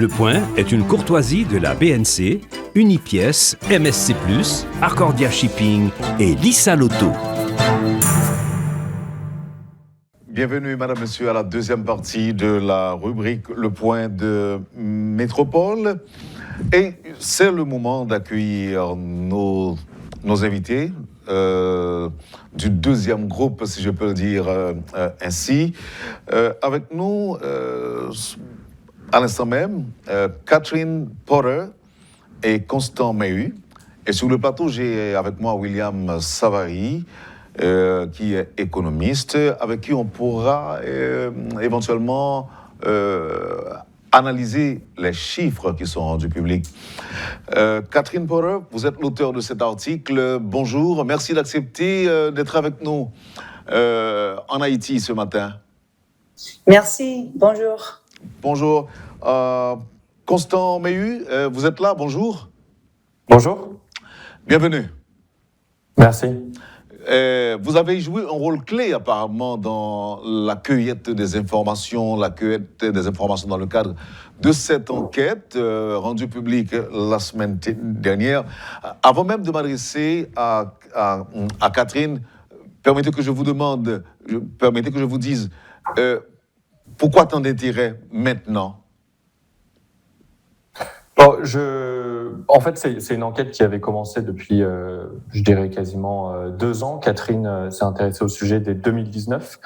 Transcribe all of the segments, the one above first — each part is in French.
Le Point est une courtoisie de la BNC, Unipièce, MSC+, Arcordia Shipping et Lisa Lotto. Bienvenue, Madame, Monsieur, à la deuxième partie de la rubrique Le Point de Métropole. Et c'est le moment d'accueillir nos invités du deuxième groupe, si je peux le dire ainsi. Avec nous, à l'instant même, Catherine Porter et Constant Mehu. Et sur le plateau, j'ai avec moi William Savary, qui est économiste, avec qui on pourra éventuellement analyser les chiffres qui sont rendus publics. Catherine Porter, vous êtes l'auteur de cet article. Bonjour, merci d'accepter d'être avec nous en Haïti ce matin. Merci, bonjour. Bonjour. Constant Mehu, vous êtes là, bonjour. Bonjour. Bienvenue. Merci. Vous avez joué un rôle clé apparemment dans la cueillette des informations, dans le cadre de cette enquête rendue publique la semaine dernière. Avant même de m'adresser à Catherine, permettez que je vous dise, pourquoi tant d'intérêt maintenant ? Bon, en fait, c'est une enquête qui avait commencé depuis, je dirais, quasiment 2 ans. Catherine s'est intéressée au sujet dès 2019,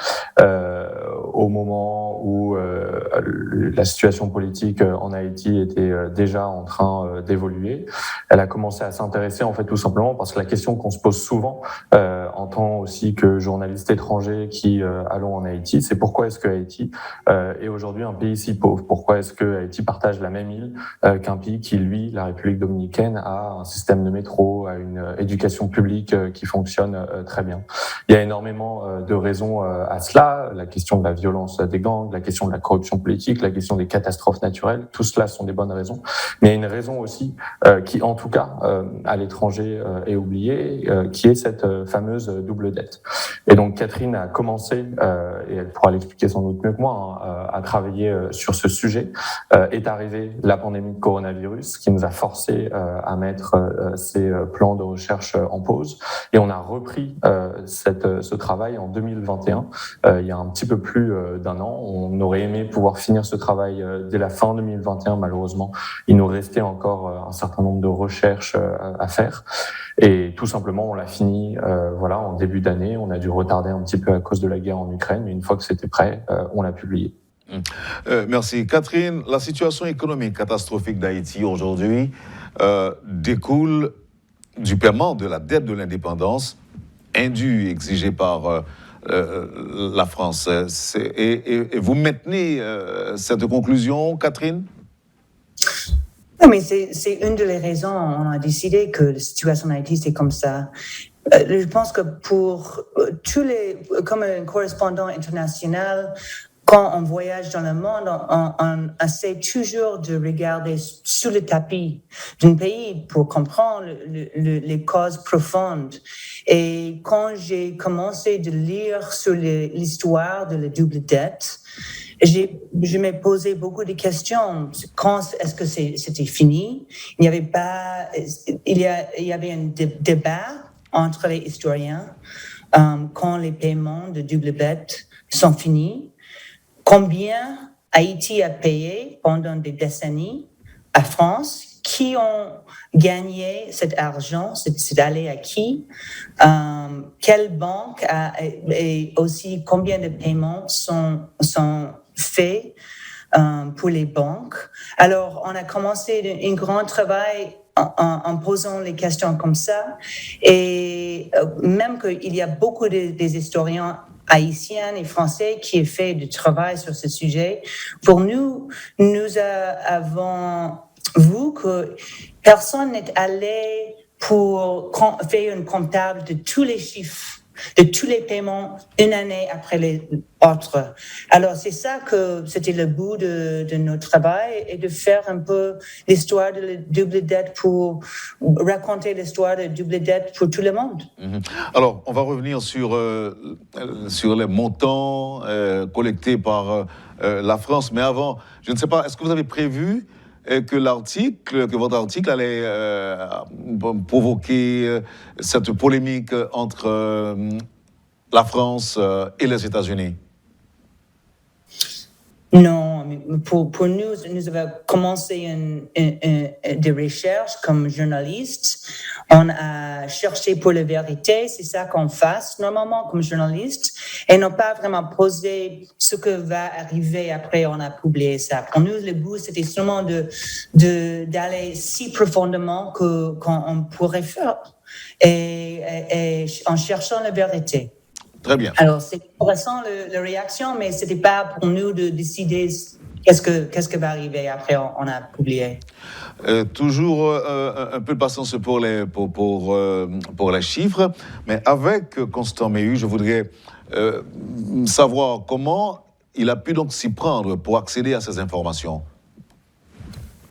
au moment où la situation politique en Haïti était déjà en train d'évoluer. Elle a commencé à s'intéresser, en fait, tout simplement parce que la question qu'on se pose souvent, en tant aussi que journaliste étranger qui allons en Haïti, c'est pourquoi est-ce que Haïti est aujourd'hui un pays si pauvre ? Pourquoi est-ce que Haïti partage la même île qu'un pays qui, lui, la République dominicaine, a un système de métro, a une éducation publique qui fonctionne très bien. Il y a énormément de raisons à cela, la question de la violence des gangs, la question de la corruption politique, la question des catastrophes naturelles, tout cela sont des bonnes raisons. Mais il y a une raison aussi qui, en tout cas, à l'étranger est oubliée, qui est cette fameuse double dette. Et donc Catherine a commencé, et elle pourra l'expliquer sans doute mieux que moi, à travailler sur ce sujet. Est arrivée la pandémie de coronavirus qui nous a forcé à mettre ces plans de recherche en pause. Et on a repris ce travail en 2021, il y a un petit peu plus d'1 an. On aurait aimé pouvoir finir ce travail dès la fin 2021. Malheureusement, il nous restait encore un certain nombre de recherches à faire. Et tout simplement, on l'a fini en début d'année. On a dû retarder un petit peu à cause de la guerre en Ukraine, mais une fois que c'était prêt, on l'a publié. Merci. Catherine, la situation économique catastrophique d'Haïti aujourd'hui découle du paiement de la dette de l'indépendance indue exigée par la France. Et vous maintenez cette conclusion, Catherine ? Non, mais c'est une des raisons. On a décidé que la situation en Haïti, c'est comme ça. Je pense que pour comme un correspondant international, quand on voyage dans le monde, on essaie toujours de regarder sous le tapis d'un pays pour comprendre les causes profondes. Et quand j'ai commencé de lire sur l'histoire de la double dette, je m'ai posé beaucoup de questions. Quand est-ce que c'était fini? Il y avait un débat entre les historiens quand les paiements de double dette sont finis. Combien Haïti a payé pendant des décennies à France? Qui ont gagné cet argent? C'est allé à qui? Quelle banque et aussi combien de paiements sont faits pour les banques? Alors, on a commencé un grand travail en posant les questions comme ça. Et même qu'il y a beaucoup des historiens haïtiens et français qui ont fait du travail sur ce sujet. Pour nous avons vu que personne n'est allé pour faire une comptable de tous les chiffres, de tous les paiements une année après les autres. Alors, c'est ça que c'était le bout de notre travail, et de faire un peu l'histoire de la double dette pour raconter l'histoire de la double dette pour tout le monde. Alors, on va revenir sur les montants collectés par la France. Mais avant, je ne sais pas, est-ce que vous avez prévu que votre article allait provoquer cette polémique entre la France et les États-Unis. Non, mais pour nous avons commencé des recherches comme journalistes. On a cherché pour la vérité, c'est ça qu'on fait normalement comme journaliste, et non pas vraiment posé ce que va arriver après on a publié ça. Pour nous, le but, c'était seulement d'aller si profondément qu'on pourrait faire, et en cherchant la vérité. Très bien. Alors, c'est intéressant la réaction, mais ce n'était pas pour nous de décider qu'est-ce que va arriver après on a publié. Toujours un peu de patience pour les chiffres, mais avec Constant Méhu, je voudrais savoir comment il a pu donc s'y prendre pour accéder à ces informations.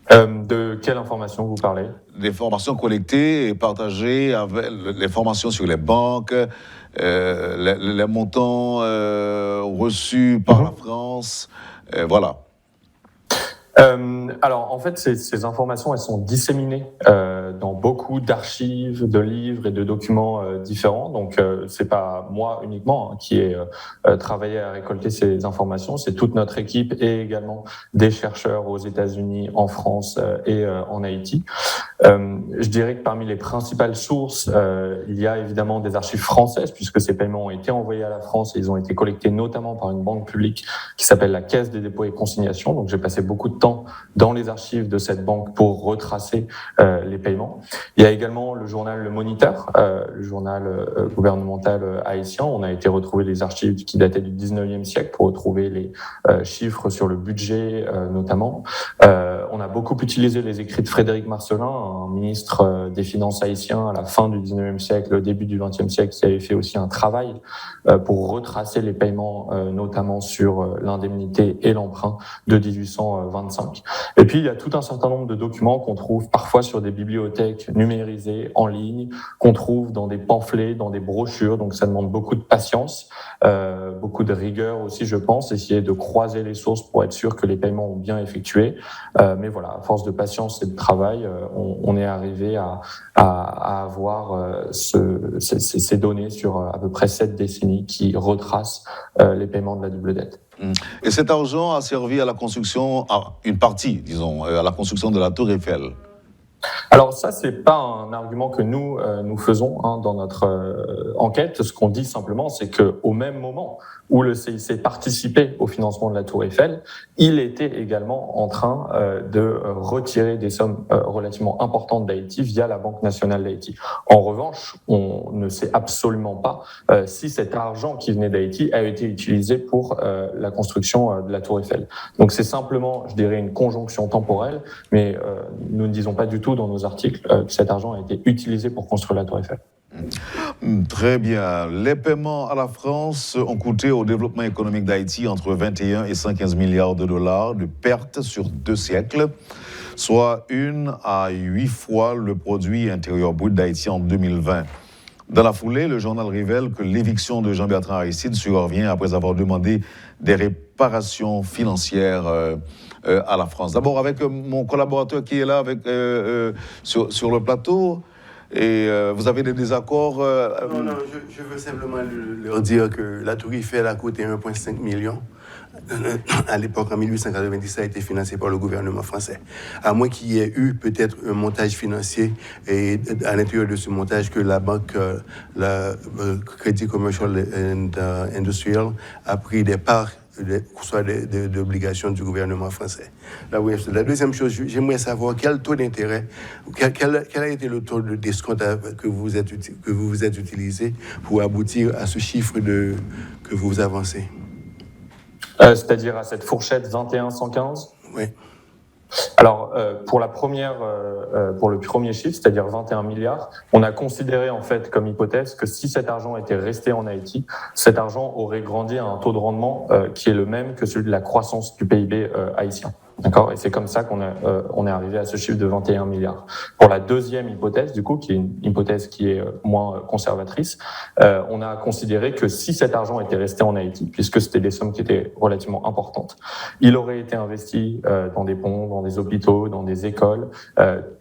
De quelle information vous parlez? Des formations collectées et partagées, avec les formations sur les banques, les montants reçus par la France, voilà. Alors, en fait, ces informations, elles sont disséminées dans beaucoup d'archives, de livres et de documents différents. Donc, c'est pas moi uniquement qui ai travaillé à récolter ces informations. C'est toute notre équipe et également des chercheurs aux États-Unis, en France et en Haïti. Je dirais que parmi les principales sources, il y a évidemment des archives françaises, puisque ces paiements ont été envoyés à la France et ils ont été collectés notamment par une banque publique qui s'appelle la Caisse des dépôts et consignations. Donc, j'ai passé beaucoup de temps dans les archives de cette banque pour retracer les paiements. Il y a également le journal Le Moniteur, le journal gouvernemental haïtien. On a été retrouver les archives qui dataient du 19e siècle pour retrouver les chiffres sur le budget notamment. On a beaucoup utilisé les écrits de Frédéric Marcellin, un ministre des Finances haïtien à la fin du 19e siècle, au début du 20e siècle, qui avait fait aussi un travail pour retracer les paiements, notamment sur l'indemnité et l'emprunt de 1825. Et puis, il y a tout un certain nombre de documents qu'on trouve parfois sur des bibliothèques numérisées, en ligne, qu'on trouve dans des pamphlets, dans des brochures. Donc, ça demande beaucoup de patience, beaucoup de rigueur aussi, je pense, essayer de croiser les sources pour être sûr que les paiements ont bien effectué. Mais voilà, à force de patience et de travail, on est arrivé à avoir ces données sur à peu près 7 décennies qui retracent les paiements de la double dette. Et cet argent a servi à la construction, à une partie, disons, à la construction de la Tour Eiffel. Alors ça, c'est pas un argument que nous faisons dans notre enquête. Ce qu'on dit simplement, c'est que au même moment où le CIC participait au financement de la Tour Eiffel, il était également en train de retirer des sommes relativement importantes d'Haïti via la Banque nationale d'Haïti. En revanche, on ne sait absolument pas si cet argent qui venait d'Haïti a été utilisé pour la construction de la Tour Eiffel. Donc c'est simplement, je dirais, une conjonction temporelle, mais nous ne disons pas du tout dans nos articles que cet argent a été utilisé pour construire la Tour Eiffel. Très bien. Les paiements à la France ont coûté au développement économique d'Haïti entre 21 et 115 milliards de dollars de pertes sur 2 siècles, soit 1 à 8 fois le produit intérieur brut d'Haïti en 2020. Dans la foulée, le journal révèle que l'éviction de Jean-Bertrand Aristide survient après avoir demandé des réparations financières à la France. D'abord avec mon collaborateur qui est là sur le plateau. Et vous avez des désaccords Non, je veux simplement leur dire que la Tour Eiffel a coûté 1,5 million. À l'époque, en 1890, ça a été financé par le gouvernement français. À moins qu'il y ait eu peut-être un montage financier et à l'intérieur de ce montage que la banque, la Credit Commercial and Industrial, a pris des parts, soit des obligations du gouvernement français. La deuxième chose, j'aimerais savoir quel taux d'intérêt, quel a été le taux de d'escompte que vous êtes utilisé pour aboutir à ce chiffre que vous avancez. C'est-à-dire à cette fourchette 21-115 ? Oui. Alors, pour le premier chiffre, c'est-à-dire 21 milliards, on a considéré en fait comme hypothèse que si cet argent était resté en Haïti, cet argent aurait grandi à un taux de rendement qui est le même que celui de la croissance du PIB haïtien. D'accord, et c'est comme ça on est arrivé à ce chiffre de 21 milliards. Pour la deuxième hypothèse, du coup, qui est une hypothèse qui est moins conservatrice, on a considéré que si cet argent était resté en Haïti, puisque c'était des sommes qui étaient relativement importantes, il aurait été investi dans des ponts, dans des hôpitaux, dans des écoles,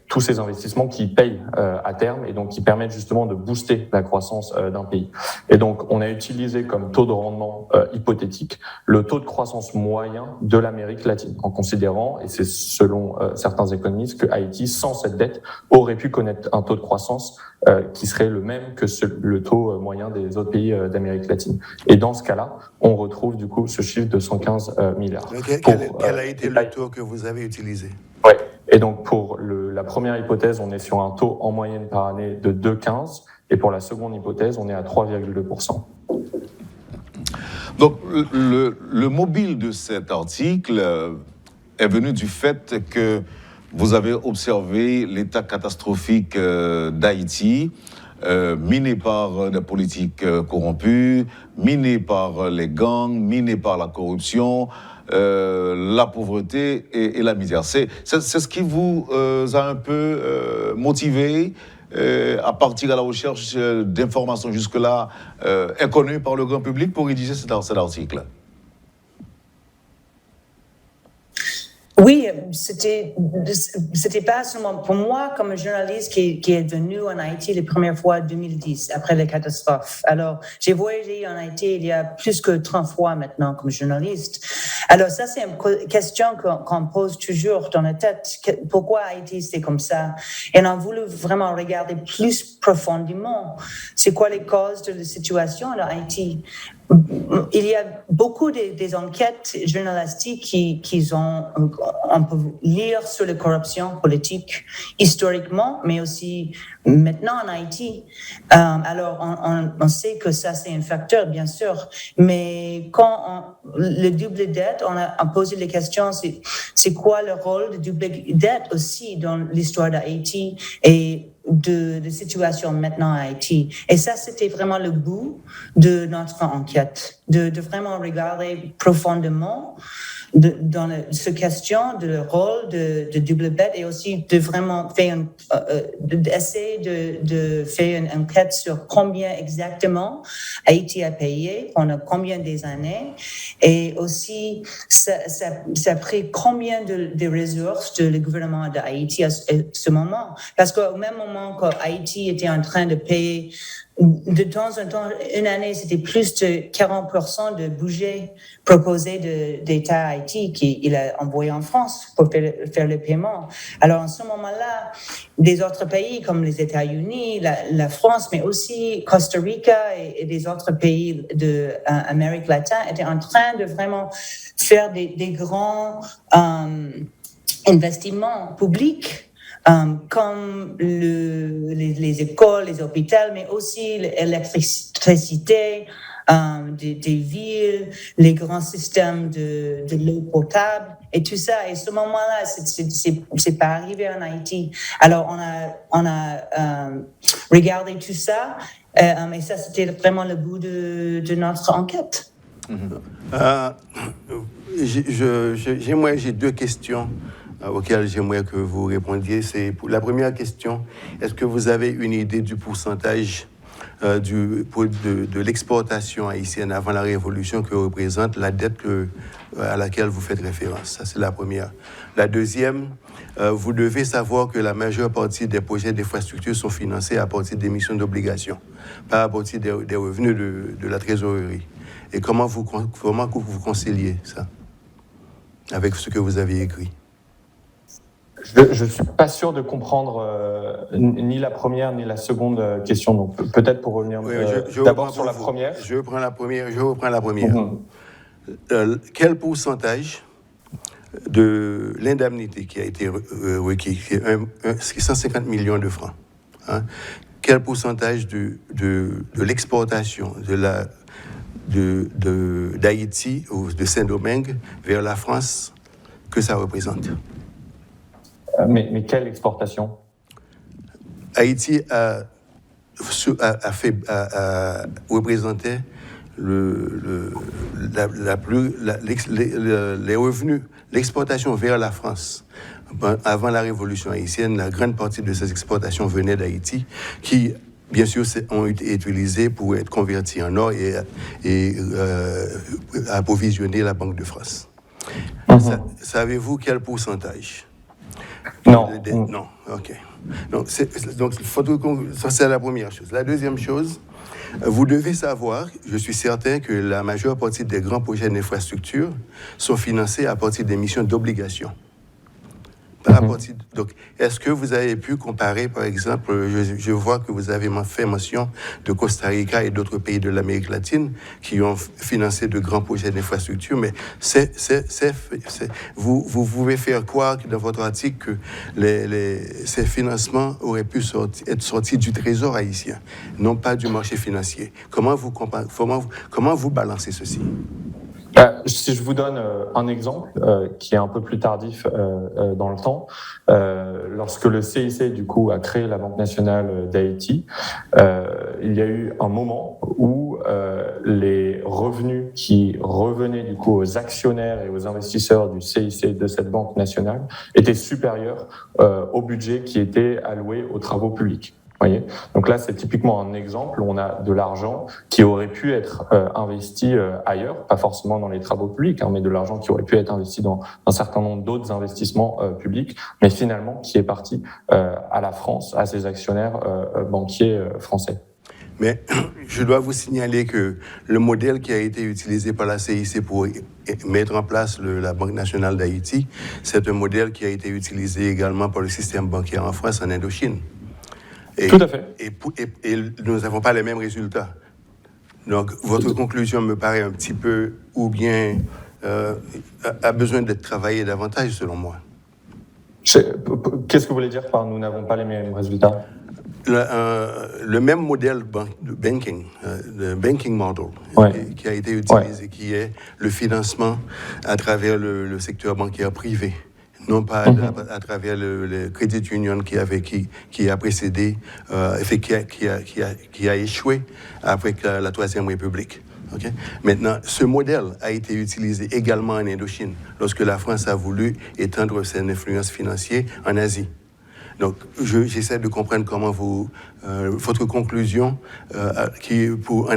tous ces investissements qui payent à terme et donc qui permettent justement de booster la croissance d'un pays. Et donc, on a utilisé comme taux de rendement hypothétique le taux de croissance moyen de l'Amérique latine, en considérant, et c'est selon certains économistes, que Haïti, sans cette dette, aurait pu connaître un taux de croissance qui serait le même que le taux moyen des autres pays d'Amérique latine. Et dans ce cas-là, on retrouve du coup ce chiffre de 115 milliards. Quel a été le taux que vous avez utilisé? Ouais. Et donc, pour la première hypothèse, on est sur un taux en moyenne par année de 2,15. Et pour la seconde hypothèse, on est à 3,2%. Donc, le mobile de cet article est venu du fait que vous avez observé l'état catastrophique d'Haïti, miné par des politiques corrompues, miné par les gangs, miné par la corruption, la pauvreté et la misère. C'est ce qui vous a un peu motivé à partir à la recherche d'informations jusque-là inconnues par le grand public pour rédiger cet article. Oui, c'était pas seulement pour moi comme journaliste qui est venu en Haïti la première fois en 2010, après la catastrophe. Alors, j'ai voyagé en Haïti il y a plus que 30 fois maintenant comme journaliste. Alors, ça, c'est une question qu'on pose toujours dans la tête. Pourquoi Haïti, c'est comme ça? Et on a voulu vraiment regarder plus profondément c'est quoi les causes de la situation en Haïti. Il y a beaucoup des enquêtes journalistiques on peut lire sur la corruption politique historiquement, mais aussi maintenant en Haïti. Alors, on sait que ça, c'est un facteur, bien sûr. Mais quand le double dette, on a posé les questions, c'est quoi le rôle de double dette aussi dans l'histoire d'Haïti et de situation maintenant à Haïti. Et ça, c'était vraiment le bout de notre enquête, de vraiment regarder profondément dans cette question de rôle de double dette et aussi de vraiment faire d'essayer de faire une enquête sur combien exactement Haïti a payé pendant combien des années et aussi ça a pris combien de ressources de le gouvernement d'Haïti à ce moment. Parce qu'au même moment qu'Haïti était en train de payer de temps en temps, une année, c'était plus de 40% de budget proposé d'État Haïti qu'il a envoyé en France pour faire le paiement. Alors, en ce moment-là, des autres pays comme les États-Unis, la France, mais aussi Costa Rica et des autres pays d'Amérique latine étaient en train de vraiment faire des grands investissements publics. Comme les écoles, les hôpitaux, mais aussi l'électricité des villes, les grands systèmes de l'eau potable et tout ça. Et ce moment-là, c'est pas arrivé en Haïti. Alors on a regardé tout ça et ça c'était vraiment le bout de notre enquête. J'ai deux questions auxquelles j'aimerais que vous répondiez. C'est pour la première question, est-ce que vous avez une idée du pourcentage de l'exportation haïtienne avant la Révolution que représente la dette à laquelle vous faites référence? Ça, c'est la première. La deuxième, vous devez savoir que la majeure partie des projets d'infrastructure sont financés à partir d'émissions d'obligations, pas à partir des revenus de la trésorerie. Et comment vous conciliez ça avec ce que vous avez écrit? Je ne suis pas sûr de comprendre ni la première ni la seconde question. Donc peut-être pour revenir d'abord sur la première. Je reprends la première. Quel pourcentage de l'indemnité qui a été requis, c'est 150 millions de francs, hein, quel pourcentage de l'exportation d'Haïti ou de Saint-Domingue vers la France que ça représente? Mais quelle exportation? Haïti représentait les revenus l'exportation vers la France, avant la Révolution haïtienne, la grande partie de ces exportations venaient d'Haïti, qui, bien sûr, ont été utilisées pour être converties en or et approvisionner la Banque de France. Savez-vous quel pourcentage? Non. Non, ok. Donc, ça, c'est la première chose. La deuxième chose, vous devez savoir, je suis certain que la majeure partie des grands projets d'infrastructure sont financés à partir d'émissions d'obligations. Donc, est-ce que vous avez pu comparer, par exemple, je vois que vous avez fait mention de Costa Rica et d'autres pays de l'Amérique latine qui ont financé de grands projets d'infrastructure, mais vous pouvez faire croire dans votre article que ces financements auraient pu être sortis du trésor haïtien, non pas du marché financier. Comment vous balancez ceci? Si je vous donne un exemple qui est un peu plus tardif dans le temps, lorsque le CIC du coup a créé la Banque nationale d'Haïti, il y a eu un moment où les revenus qui revenaient du coup aux actionnaires et aux investisseurs du CIC de cette Banque nationale étaient supérieurs au budget qui était alloué aux travaux publics. Voyez. Donc là, c'est typiquement un exemple où on a de l'argent qui aurait pu être investi ailleurs, pas forcément dans les travaux publics, mais de l'argent qui aurait pu être investi dans un certain nombre d'autres investissements publics, mais finalement qui est parti à la France, à ses actionnaires banquiers français. Mais je dois vous signaler que le modèle qui a été utilisé par la CIC pour mettre en place la Banque nationale d'Haïti, c'est un modèle qui a été utilisé également par le système bancaire en France, en Indochine. Tout à fait. Et nous n'avons pas les mêmes résultats. Donc, votre conclusion me paraît un petit peu, ou bien a besoin d'être travaillée davantage, selon moi. Qu'est-ce que vous voulez dire par « nous n'avons pas les mêmes résultats » ? Le même modèle de banking, le banking model, qui a été utilisé, qui est le financement à travers le secteur bancaire privé. Non pas à travers le Credit Union qui a précédé, qui a échoué après la Troisième République. Okay? Maintenant, ce modèle a été utilisé également en Indochine, lorsque la France a voulu étendre son influence financière en Asie. Donc, j'essaie de comprendre comment votre conclusion pour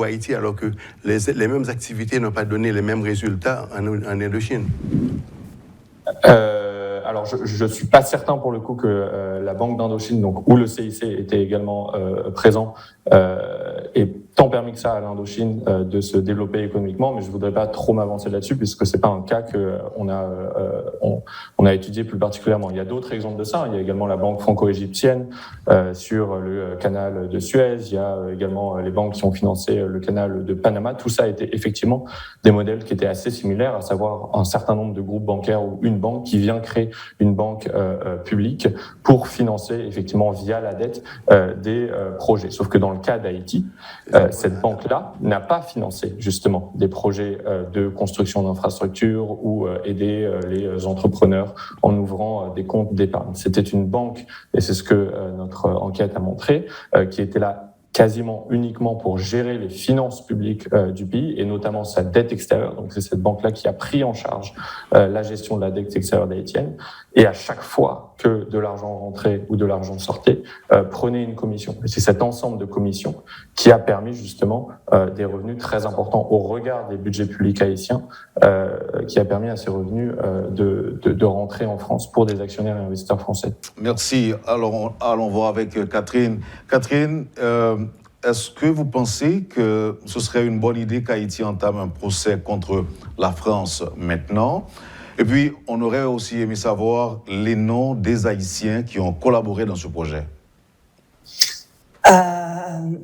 Haïti, alors que les mêmes activités n'ont pas donné les mêmes résultats en Indochine. Alors, je suis pas certain pour le coup que la Banque d'Indochine, donc où le CIC était également présent, ait tant permis que ça à l'Indochine de se développer économiquement, mais je voudrais pas trop m'avancer là-dessus puisque c'est pas un cas que on a étudié plus particulièrement. Il y a d'autres exemples de ça. Il y a également la banque franco-égyptienne sur le canal de Suez. Il y a également les banques qui ont financé le canal de Panama. Tout ça a été effectivement des modèles qui étaient assez similaires, à savoir un certain nombre de groupes bancaires ou une banque qui vient créer une banque publique pour financer effectivement via la dette des projets. Sauf que dans le cas d'Haïti, cette banque-là n'a pas financé justement des projets de construction d'infrastructures ou aider les entrepreneurs en ouvrant des comptes d'épargne. C'était une banque, et c'est ce que notre enquête a montré, qui était là quasiment uniquement pour gérer les finances publiques du pays et notamment sa dette extérieure. Donc c'est cette banque-là qui a pris en charge la gestion de la dette extérieure d'Haïtienne. Et à chaque fois que de l'argent rentrait ou de l'argent sortait, prenait une commission. Et c'est cet ensemble de commissions qui a permis justement des revenus très importants au regard des budgets publics haïtiens, qui a permis à ces revenus de rentrer en France pour des actionnaires et investisseurs français. Merci. Alors, allons voir avec Catherine. Catherine, est-ce que vous pensez que ce serait une bonne idée qu'Haïti entame un procès contre la France maintenant? Et puis, on aurait aussi aimé savoir les noms des Haïtiens qui ont collaboré dans ce projet.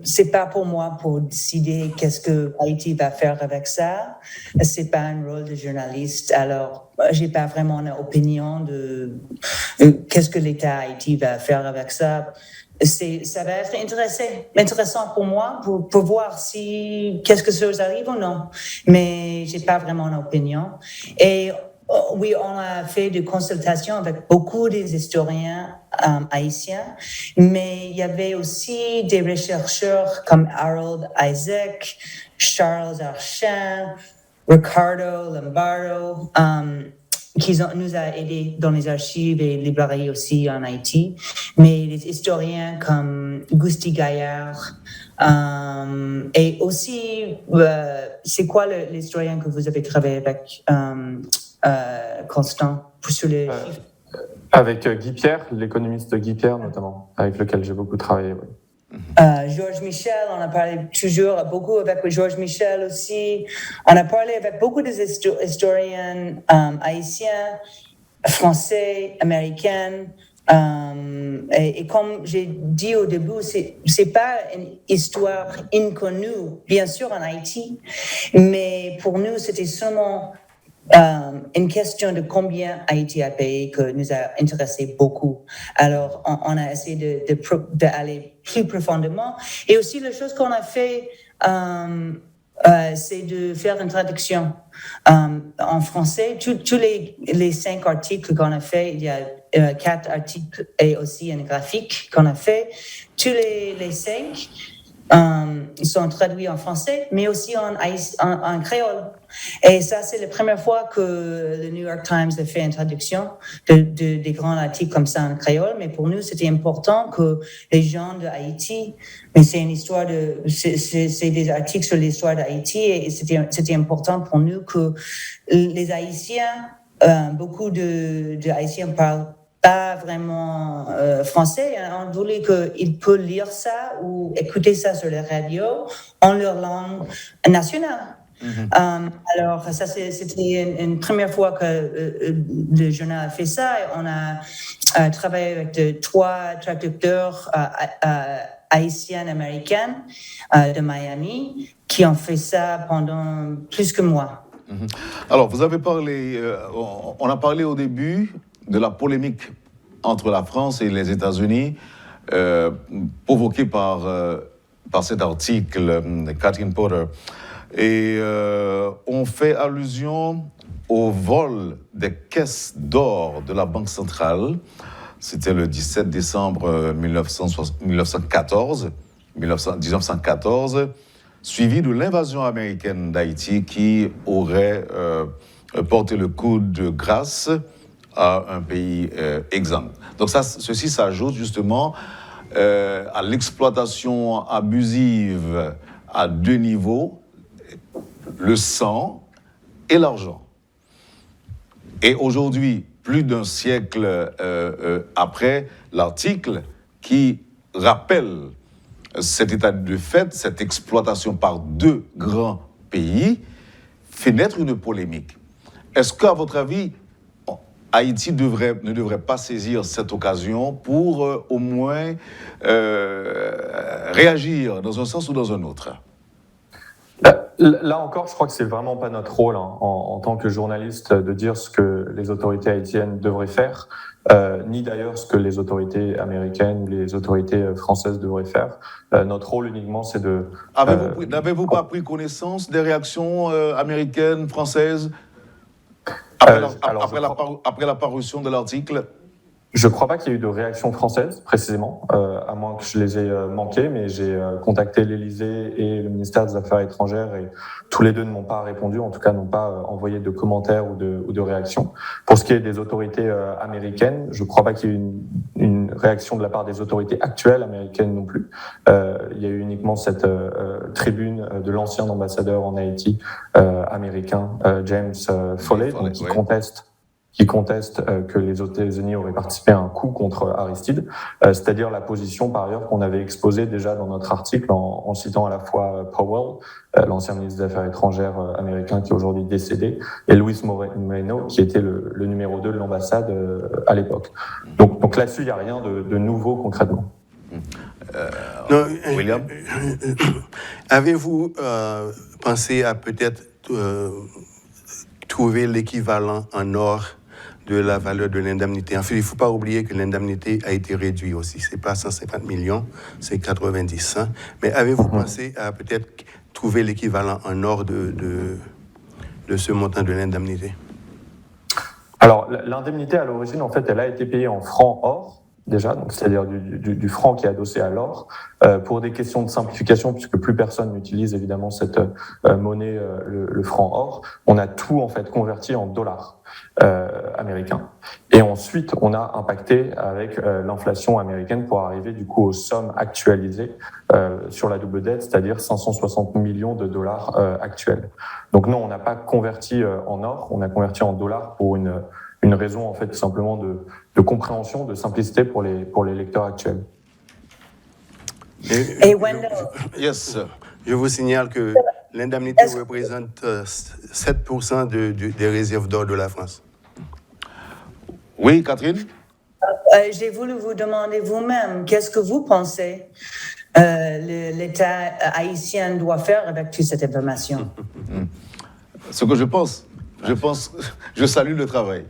C'est pas pour moi pour décider qu'est-ce que Haïti va faire avec ça. C'est pas un rôle de journaliste. Alors, j'ai pas vraiment une opinion de qu'est-ce que l'État Haïti va faire avec ça. Ça va être intéressant pour moi pour voir si qu'est-ce que ça arrive ou non. Mais j'ai pas vraiment une opinion. Et oui, on a fait des consultations avec beaucoup des historiens haïtiens, mais il y avait aussi des chercheurs comme Harold Isaac, Charles Archin, Ricardo Lombardo, nous a aidés dans les archives et librairies aussi en Haïti, mais les historiens comme Gusty Gaillard, et aussi, c'est quoi l'historien que vous avez travaillé avec, Constant, sur les chiffres? Avec Guy Pierre, l'économiste Guy Pierre notamment, avec lequel j'ai beaucoup travaillé. Oui. Georges Michel, on a parlé toujours beaucoup avec Georges Michel aussi. On a parlé avec beaucoup des historiens haïtiens, français, américains. Et comme j'ai dit au début, c'est pas une histoire inconnue, bien sûr en Haïti, mais pour nous c'était seulement une question de combien Haïti a payé que nous a intéressé beaucoup. Alors, on a essayé d'aller plus profondément. Et aussi, la chose qu'on a fait, c'est de faire une traduction en français. Tous les 5 articles qu'on a fait, il y a 4 articles et aussi un graphique qu'on a fait. Tous les 5 sont traduits en français, mais aussi en créole. Et ça, c'est la première fois que le New York Times a fait une traduction des grands articles comme ça en créole. Mais pour nous, c'était important que les gens de Haïti, mais c'est une histoire c'est des articles sur l'histoire d'Haïti, et c'était important pour nous que les Haïtiens, beaucoup de Haïtiens parlent pas vraiment français. On voulait qu'ils puissent lire ça ou écouter ça sur la radio en leur langue nationale. Alors, ça, c'était une première fois que le journal a fait ça. Et on a travaillé avec 3 traducteurs haïtiens-américains de Miami qui ont fait ça pendant plus que moi. Alors, vous avez parlé, on a parlé au début de la polémique entre la France et les États-Unis, provoquée par cet article de Catherine Porter. Et on fait allusion au vol des caisses d'or de la Banque centrale. C'était le 17 décembre 1914, suivi de l'invasion américaine d'Haïti qui aurait porté le coup de grâce à un pays exempt. Donc ceci s'ajoute justement à l'exploitation abusive à 2 niveaux, le sang et l'argent. Et aujourd'hui, plus d'un siècle après, l'article qui rappelle cet état de fait, cette exploitation par 2 grands pays, fait naître une polémique. Est-ce qu'à votre avis, Haïti ne devrait pas saisir cette occasion pour au moins réagir dans un sens ou dans un autre? Là encore, je crois que c'est vraiment pas notre rôle en tant que journaliste de dire ce que les autorités haïtiennes devraient faire, ni d'ailleurs ce que les autorités américaines ou les autorités françaises devraient faire. Notre rôle uniquement, c'est de... N'avez-vous pas pris connaissance des réactions américaines, françaises après la parution de l'article? Je ne crois pas qu'il y ait eu de réaction française, précisément, à moins que je les ai manquées, mais j'ai contacté l'Élysée et le ministère des Affaires étrangères et tous les deux ne m'ont pas répondu, en tout cas n'ont pas envoyé de commentaires ou de réactions. Pour ce qui est des autorités américaines, je ne crois pas qu'il y ait eu une réaction de la part des autorités actuelles américaines non plus. Il y a eu uniquement cette tribune de l'ancien ambassadeur en Haïti américain, James Foley, donc, qui conteste que les États-Unis auraient participé à un coup contre Aristide, c'est-à-dire la position par ailleurs qu'on avait exposée déjà dans notre article en citant à la fois Powell, l'ancien ministre des Affaires étrangères américain qui est aujourd'hui décédé, et Luis Moreno qui était le numéro 2 de l'ambassade à l'époque. Donc là-dessus, il n'y a rien de nouveau concrètement. William, avez-vous pensé à peut-être trouver l'équivalent en or de la valeur de l'indemnité? En fait, il ne faut pas oublier que l'indemnité a été réduite aussi. Ce n'est pas 150 millions, c'est 90, 100. Mais avez-vous pensé à peut-être trouver l'équivalent en or de ce montant de l'indemnité? Alors, l'indemnité, à l'origine, en fait, elle a été payée en francs or. déjà, donc c'est-à-dire du franc qui est adossé à l'or, pour des questions de simplification, puisque plus personne n'utilise évidemment cette monnaie, le franc or. On a tout en fait converti en dollars américains. Et ensuite, on a impacté avec l'inflation américaine pour arriver du coup aux sommes actualisées sur la double dette, c'est-à-dire 560 millions de dollars actuels. Donc non, on n'a pas converti en or, on a converti en dollars pour une raison en fait tout simplement de compréhension, de simplicité pour les lecteurs actuels. Et Wendell, Yes, sir. Je vous signale que l'indemnité représente 7% des réserves d'or de la France. Oui, Catherine? j'ai voulu vous demander vous-même, qu'est-ce que vous pensez l'État haïtien doit faire avec toute cette information? Ce que je pense, je salue le travail.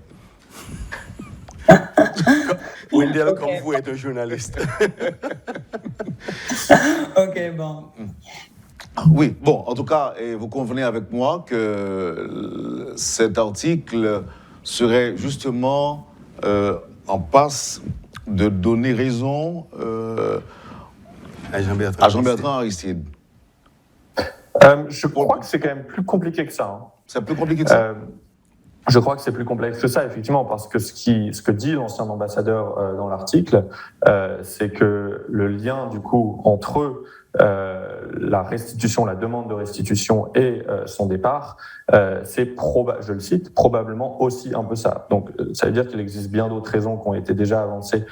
Wendell, comme vous, êtes un journaliste. OK, bon. Oui, bon, en tout cas, et vous convenez avec moi que cet article serait justement en passe de donner raison à Jean-Bertrand Aristide. Je crois que c'est quand même plus compliqué que ça. Hein. C'est plus compliqué que ça. Je crois que c'est plus complexe que ça, effectivement, parce que ce que dit l'ancien ambassadeur dans l'article, c'est que le lien, du coup, entre la restitution, la demande de restitution et son départ, c'est, je le cite, probablement aussi un peu ça. Donc, ça veut dire qu'il existe bien d'autres raisons qui ont été déjà avancées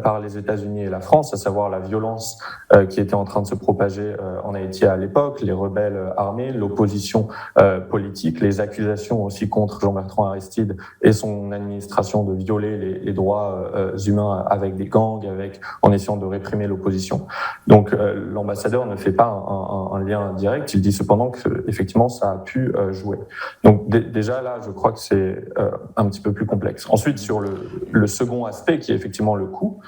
par les États-Unis et la France, à savoir la violence qui était en train de se propager en Haïti à l'époque, les rebelles armés, l'opposition politique, les accusations aussi contre Jean-Bertrand Aristide et son administration de violer les droits humains avec des gangs, en essayant de réprimer l'opposition. Donc, l'ambassadeur ne fait pas un lien direct, il dit cependant que effectivement ça a pu jouer. Donc déjà là, je crois que c'est un petit peu plus complexe. Ensuite, sur le second aspect qui est effectivement le coût,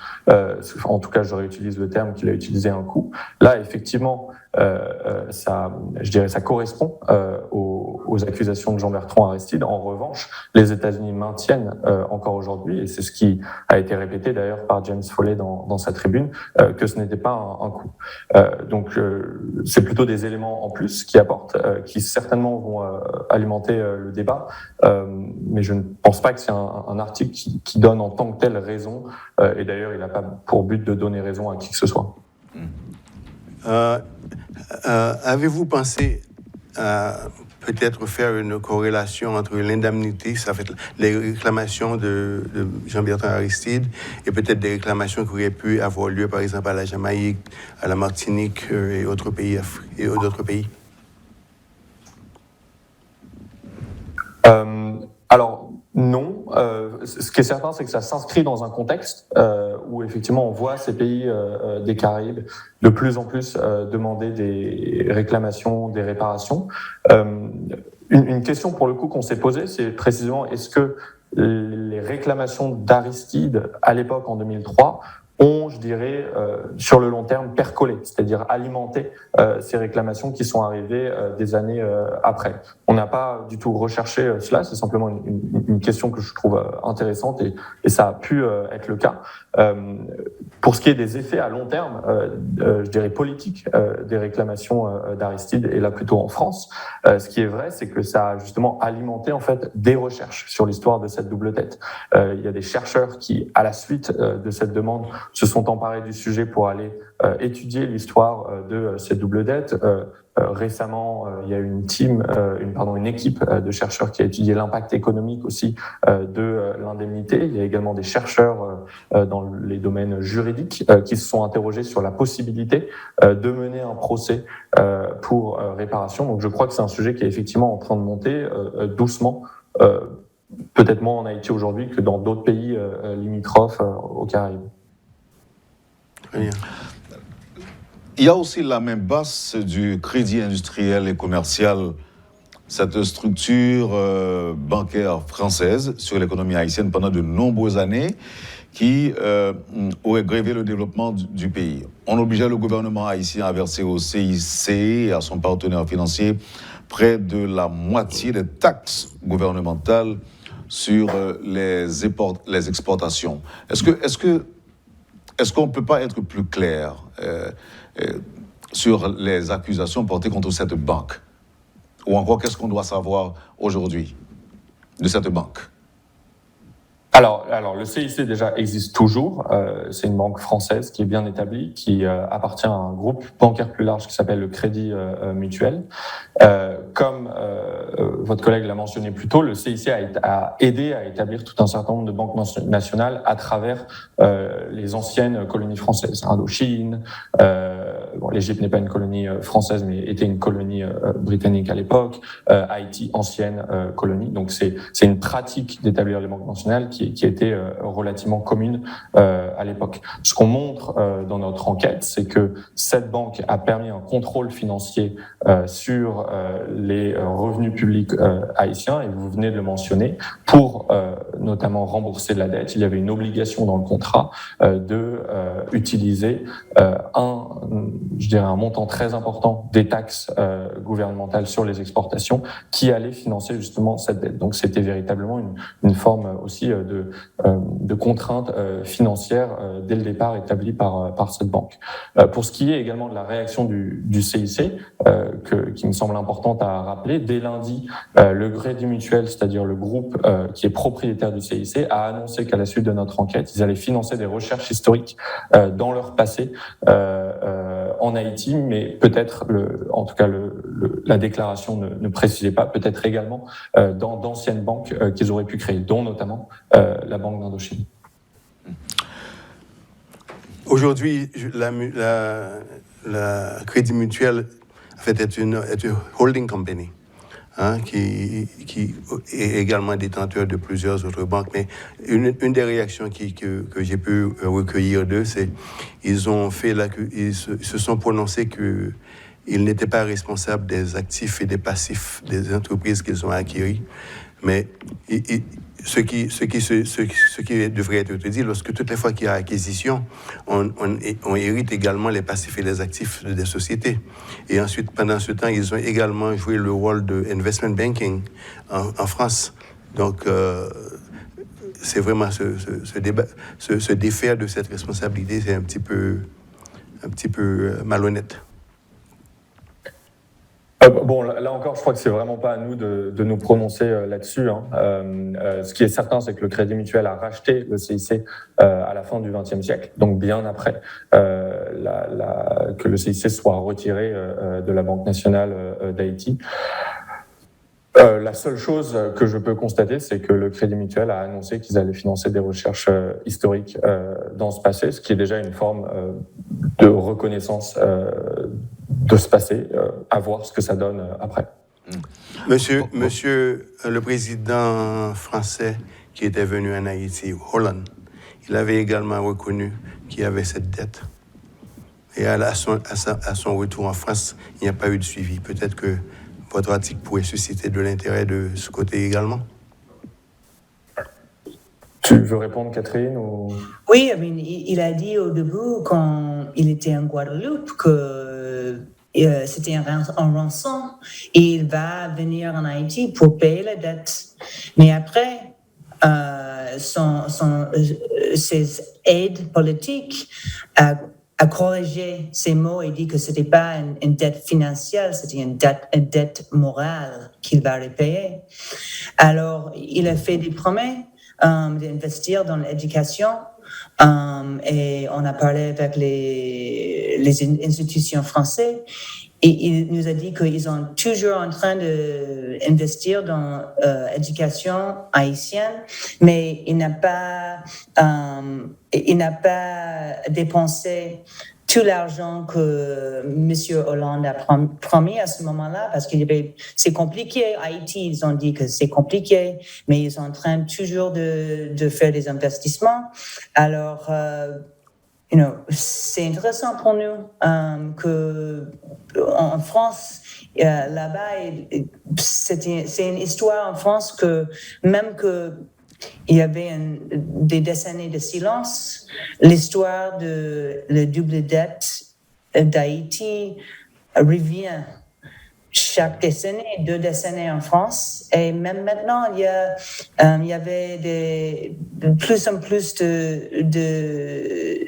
en tout cas je réutilise le terme qu'il a utilisé, un coût, là effectivement ça correspond aux accusations de Jean-Bertrand Aristide. En revanche, les États-Unis maintiennent encore aujourd'hui, et c'est ce qui a été répété d'ailleurs par James Foley dans sa tribune, que ce n'était pas un coup. Donc c'est plutôt des éléments en plus qui apportent, qui certainement vont alimenter le débat, mais je ne pense pas que c'est un article qui donne en tant que tel raison, et d'ailleurs il n'a pas pour but de donner raison à qui que ce soit. Avez-vous pensé à peut-être faire une corrélation entre l'indemnité, ça fait les réclamations de Jean-Bertrand Aristide, et peut-être des réclamations qui auraient pu avoir lieu, par exemple, à la Jamaïque, à la Martinique et d'autres pays? Alors, non. Ce qui est certain, c'est que ça s'inscrit dans un contexte où, effectivement, on voit ces pays des Caraïbes de plus en plus demander des réclamations, des réparations. Une question, pour le coup, qu'on s'est posée, c'est précisément est-ce que les réclamations d'Aristide, à l'époque, en 2003, ont, je dirais, sur le long terme, percolé, c'est-à-dire alimenté ces réclamations qui sont arrivées des années après. On n'a pas du tout recherché cela, c'est simplement une question que je trouve intéressante et ça a pu être le cas. Pour ce qui est des effets à long terme, je dirais politiques des réclamations d'Aristide, et là plutôt en France, ce qui est vrai, c'est que ça a justement alimenté en fait des recherches sur l'histoire de cette double dette. Il y a des chercheurs qui, à la suite de cette demande, se sont emparés du sujet pour aller étudier l'histoire de cette double dette. Récemment, il y a une équipe de chercheurs qui a étudié l'impact économique aussi de l'indemnité. Il y a également des chercheurs dans les domaines juridiques qui se sont interrogés sur la possibilité de mener un procès pour réparation. Donc je crois que c'est un sujet qui est effectivement en train de monter doucement, peut-être moins en Haïti aujourd'hui que dans d'autres pays limitrophes aux Caraïbes. Très bien. Il y a aussi la main basse du Crédit industriel et commercial, cette structure bancaire française sur l'économie haïtienne pendant de nombreuses années, qui aurait grévé le développement du pays. On obligeait le gouvernement haïtien à verser au CIC et à son partenaire financier près de la moitié des taxes gouvernementales sur les exportations. Est-ce que est-ce qu'on ne peut pas être plus clair sur les accusations portées contre cette banque? Ou encore, qu'est-ce qu'on doit savoir aujourd'hui de cette banque? Alors, le CIC déjà existe toujours. C'est une banque française qui est bien établie, qui appartient à un groupe bancaire plus large qui s'appelle le Crédit Mutuel. Comme votre collègue l'a mentionné plus tôt, le CIC a aidé à établir tout un certain nombre de banques nationales à travers les anciennes colonies françaises, Indochine. L'Égypte n'est pas une colonie française, mais était une colonie britannique à l'époque. Haïti, ancienne colonie. Donc c'est une pratique d'établir les banques nationales qui était relativement commune à l'époque. Ce qu'on montre dans notre enquête, c'est que cette banque a permis un contrôle financier sur les revenus publics haïtiens, et vous venez de le mentionner, pour notamment rembourser de la dette. Il y avait une obligation dans le contrat de utiliser un montant très important des taxes gouvernementales sur les exportations qui allait financer justement cette dette. Donc c'était véritablement une forme aussi de contrainte financière dès le départ établie par cette banque. Pour ce qui est également de la réaction du CIC, qui me semble importante à rappeler, dès lundi, le Crédit Mutuel, c'est-à-dire le groupe qui est propriétaire du CIC, a annoncé qu'à la suite de notre enquête, ils allaient financer des recherches historiques dans leur passé en Haïti, mais peut-être, en tout cas la déclaration ne précisait pas, peut-être également dans d'anciennes banques qu'ils auraient pu créer, dont notamment la Banque d'Indochine. Aujourd'hui, la Crédit Mutuel en fait, est une holding company qui est également détenteur de plusieurs autres banques. Mais une des réactions que j'ai pu recueillir d'eux, c'est ils se sont prononcés qu'ils n'étaient pas responsables des actifs et des passifs des entreprises qu'ils ont acquis, mais ce qui devrait être dit, lorsque toutes les fois qu'il y a acquisition, on hérite également les passifs et les actifs des sociétés. Et ensuite, pendant ce temps, ils ont également joué le rôle de investment banking en France. Donc, c'est vraiment se défaire de cette responsabilité, c'est un petit peu malhonnête. Bon, là encore, je crois que c'est vraiment pas à nous de nous prononcer là-dessus. Ce qui est certain, c'est que le Crédit Mutuel a racheté le CIC à la fin du XXe siècle, donc bien après que le CIC soit retiré de la Banque nationale d'Haïti. La seule chose que je peux constater, c'est que le Crédit Mutuel a annoncé qu'ils allaient financer des recherches historiques dans ce passé, ce qui est déjà une forme de reconnaissance de ce passé, à voir ce que ça donne après. Monsieur le président français qui était venu en Haïti, Hollande, il avait également reconnu qu'il y avait cette dette. Et à son retour en France, il n'y a pas eu de suivi. Peut-être que votre article pourrait susciter de l'intérêt de ce côté également. Tu veux répondre, Catherine ou... Oui, il a dit au début, quand il était en Guadeloupe, que c'était un rançon et il va venir en Haïti pour payer la dette. Mais après, ses aides politiques a corrigé ses mots et dit que ce n'était pas une dette financière, c'était une dette morale qu'il va repayer. Alors, il a fait des promesses d'investir dans l'éducation et on a parlé avec les institutions françaises et il nous a dit qu'ils sont toujours en train d'investir dans l'éducation haïtienne, mais il n'a pas dépensé tout l'argent que M. Hollande a promis à ce moment-là, parce que c'est compliqué. Haïti, ils ont dit que c'est compliqué, mais ils sont en train toujours de faire des investissements. Alors, c'est intéressant pour nous qu'en France, là-bas, c'est une histoire en France que même que il y avait des décennies de silence. L'histoire de la double dette d'Haïti revient chaque décennie, 2 décennies en France. Et même maintenant, il y avait de plus en plus de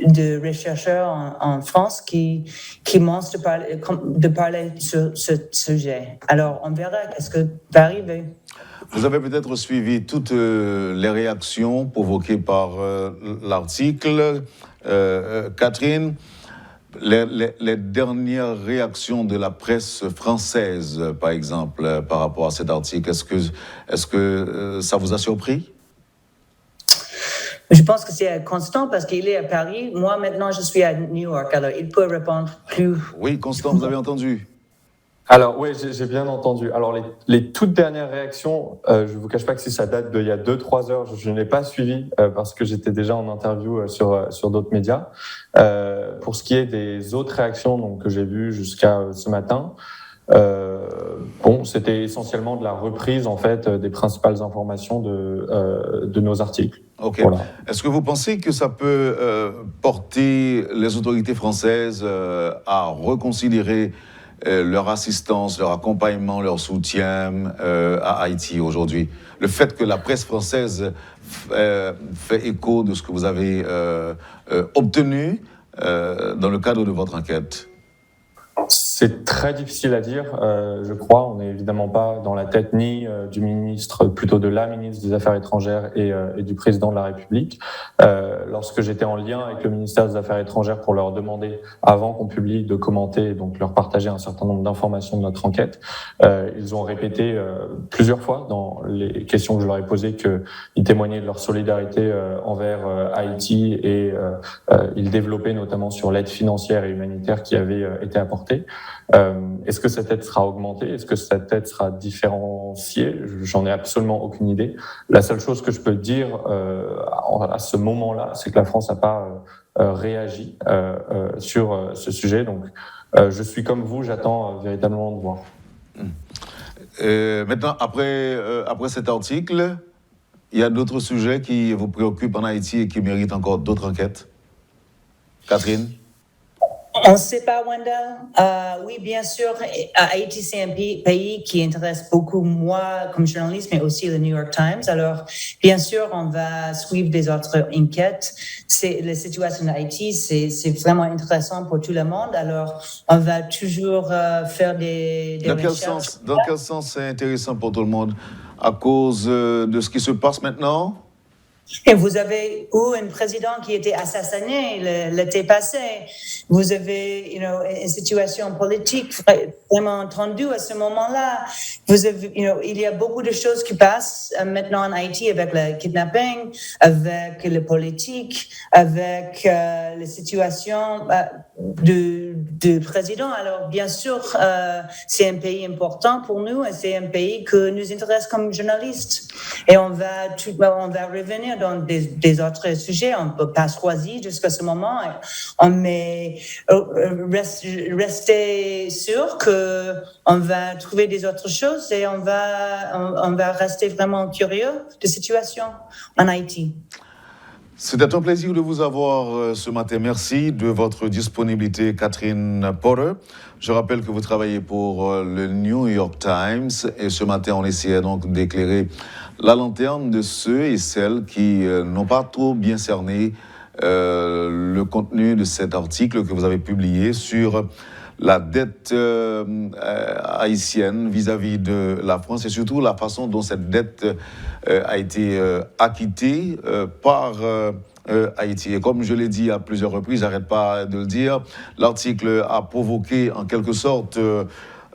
de chercheurs en France qui commencent de parler sur ce sujet. Alors, on verra qu'est-ce que va arriver. Vous avez peut-être suivi toutes les réactions provoquées par l'article. Catherine, les dernières réactions de la presse française, par exemple, par rapport à cet article, est-ce que ça vous a surpris? Je pense que c'est Constant parce qu'il est à Paris. Moi, maintenant, je suis à New York. Alors, il peut répondre plus. Oui, Constant, vous avez entendu? Alors oui, j'ai bien entendu. Alors les toutes dernières réactions, je vous cache pas que si ça date d'il y a 2-3 heures, je ne l'ai pas suivi parce que j'étais déjà en interview sur d'autres médias. Pour ce qui est des autres réactions donc, que j'ai vues jusqu'à ce matin, c'était essentiellement de la reprise en fait des principales informations de nos articles. Ok. Voilà. Est-ce que vous pensez que ça peut porter les autorités françaises à reconsidérer leur assistance, leur accompagnement, leur soutien à Haïti aujourd'hui? Le fait que la presse française fait écho de ce que vous avez obtenu dans le cadre de votre enquête? C'est très difficile à dire, je crois. On n'est évidemment pas dans la tête ni du ministre, plutôt de la ministre des Affaires étrangères et du président de la République. Lorsque j'étais en lien avec le ministère des Affaires étrangères pour leur demander, avant qu'on publie, de commenter, donc leur partager un certain nombre d'informations de notre enquête, ils ont répété plusieurs fois dans les questions que je leur ai posées qu'ils témoignaient de leur solidarité envers Haïti et ils développaient notamment sur l'aide financière et humanitaire qui avait été apportée. Est-ce que cette aide sera augmentée? Est-ce que cette aide sera différenciée? J'en ai absolument aucune idée. La seule chose que je peux dire à ce moment-là, c'est que la France n'a pas réagi sur ce sujet. Donc, je suis comme vous, j'attends véritablement de voir. Maintenant, après cet article, il y a d'autres sujets qui vous préoccupent en Haïti et qui méritent encore d'autres enquêtes? Catherine? On ne sait pas, Wendell. Oui, bien sûr, Haïti, c'est un pays qui intéresse beaucoup moi comme journaliste, mais aussi le New York Times. Alors, bien sûr, on va suivre des autres enquêtes. La situation d'Haïti, c'est vraiment intéressant pour tout le monde. Alors, on va toujours faire des recherches. Dans quel sens c'est intéressant pour tout le monde? À cause de ce qui se passe maintenant? Et vous avez eu un président qui était assassiné l'été passé. Vous avez, une situation politique vraiment tendue à ce moment-là. Vous avez, il y a beaucoup de choses qui passent maintenant en Haïti avec le kidnapping, avec le politique, avec la situation du président. Alors, bien sûr, c'est un pays important pour nous et c'est un pays que nous intéresse comme journalistes. Et on va revenir dans des autres sujets. On ne peut pas choisir jusqu'à ce moment. Mais restez sûr qu'on va trouver des autres choses et on va rester vraiment curieux de la situation en Haïti. C'était un plaisir de vous avoir ce matin. Merci de votre disponibilité, Catherine Porter. Je rappelle que vous travaillez pour le New York Times et ce matin, on essayait donc d'éclairer la lanterne de ceux et celles qui n'ont pas trop bien cerné le contenu de cet article que vous avez publié sur la dette haïtienne vis-à-vis de la France et surtout la façon dont cette dette a été acquittée par Haïti. Et comme je l'ai dit à plusieurs reprises, j'arrête pas de le dire, l'article a provoqué en quelque sorte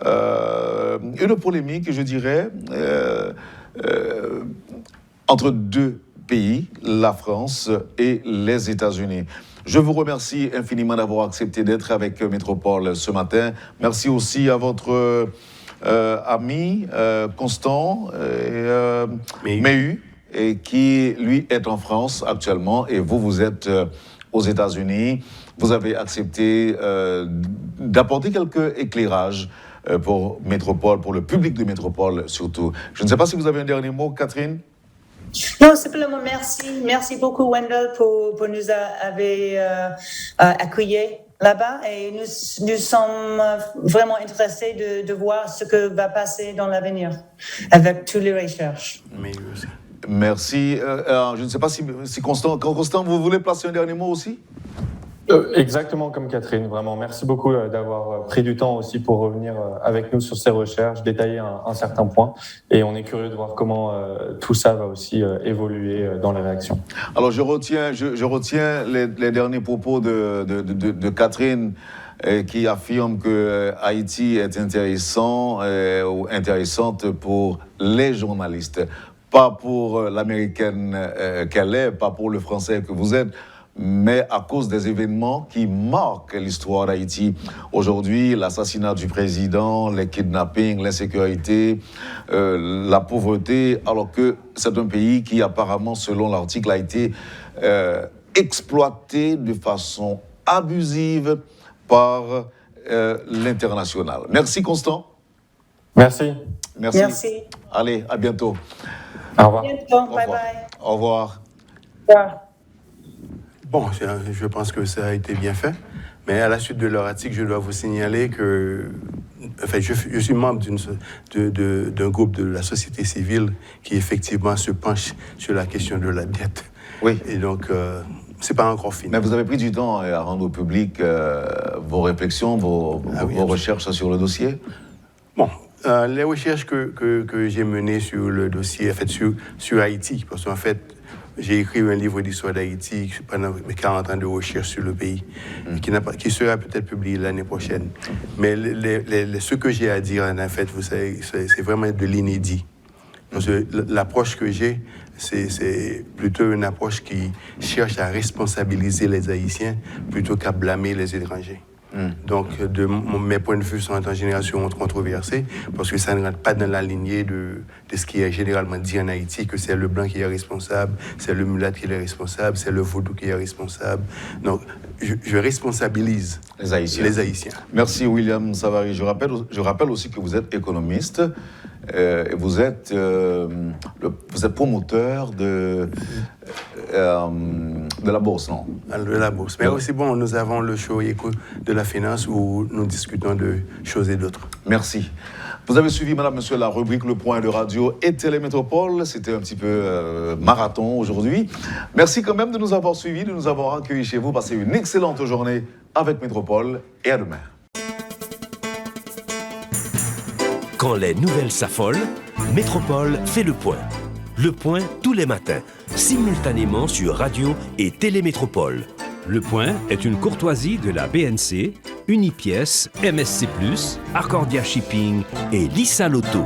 une polémique, je dirais, entre deux pays, la France et les États-Unis. Je vous remercie infiniment d'avoir accepté d'être avec Métropole ce matin. Merci aussi à votre ami Constant Méhu, et qui, lui, est en France actuellement, et vous êtes aux États-Unis. Vous avez accepté d'apporter quelques éclairages pour Métropole, pour le public de Métropole surtout. Je ne sais pas si vous avez un dernier mot, Catherine? Non, simplement merci. Merci beaucoup, Wendell, pour nous avoir accueillis là-bas. Et nous sommes vraiment intéressés de voir ce que va passer dans l'avenir avec toutes les recherches. Merci. Je ne sais pas si Constant, vous voulez placer un dernier mot aussi? Exactement comme Catherine, vraiment. Merci beaucoup d'avoir pris du temps aussi pour revenir avec nous sur ces recherches, détailler un certain point. Et on est curieux de voir comment tout ça va aussi évoluer dans les réactions. Alors, je retiens les derniers propos de Catherine qui affirme que Haïti est intéressant ou intéressante pour les journalistes, pas pour l'américaine qu'elle est, pas pour le français que vous êtes, mais à cause des événements qui marquent l'histoire d'Haïti. Aujourd'hui, l'assassinat du président, les kidnappings, l'insécurité, la pauvreté, alors que c'est un pays qui apparemment, selon l'article, a été exploité de façon abusive par l'international. Merci Constant. Merci. Merci. Allez, à bientôt. Au revoir. Bientôt. Bye bye. Au revoir. Au revoir. Bon, je pense que ça a été bien fait. Mais à la suite de leur article, je dois vous signaler que je suis membre d'un groupe de la société civile qui effectivement se penche sur la question de la dette. Oui. Et donc, c'est pas encore fini. Mais vous avez pris du temps à rendre au public vos réflexions, vos recherches sur le dossier? Bon, les recherches que j'ai menées sur le dossier, en fait, sur Haïti, parce qu'en fait, j'ai écrit un livre d'histoire d'Haïti pendant mes 40 ans de recherche sur le pays, qui sera peut-être publié l'année prochaine. Mais ce que j'ai à dire, en fait, vous savez, c'est vraiment de l'inédit. Parce que l'approche que j'ai, c'est plutôt une approche qui cherche à responsabiliser les Haïtiens plutôt qu'à blâmer les étrangers. Donc, mes points de vue sont en génération controversés parce que ça ne rentre pas dans la lignée de ce qui est généralement dit en Haïti, que c'est le blanc qui est responsable, c'est le mulâtre qui est responsable, c'est le vaudou qui est responsable. Donc, je responsabilise les Haïtiens. Merci William Savary. Je rappelle aussi que vous êtes économiste et vous êtes promoteur de la bourse, non? De la bourse. Mais aussi, bon, nous avons le show Écho de la finance où nous discutons de choses et d'autres. Merci. Vous avez suivi, madame, monsieur, la rubrique Le Point de Radio et Télémétropole. C'était un petit peu marathon aujourd'hui. Merci quand même de nous avoir suivis, de nous avoir accueillis chez vous. Passez une excellente journée avec Métropole et à demain. Quand les nouvelles s'affolent, Métropole fait le point. Le point tous les matins, simultanément sur Radio et Télémétropole. Le point est une courtoisie de la BNC, Unipièce, MSC+, Arcordia Shipping et Lisa Lotto.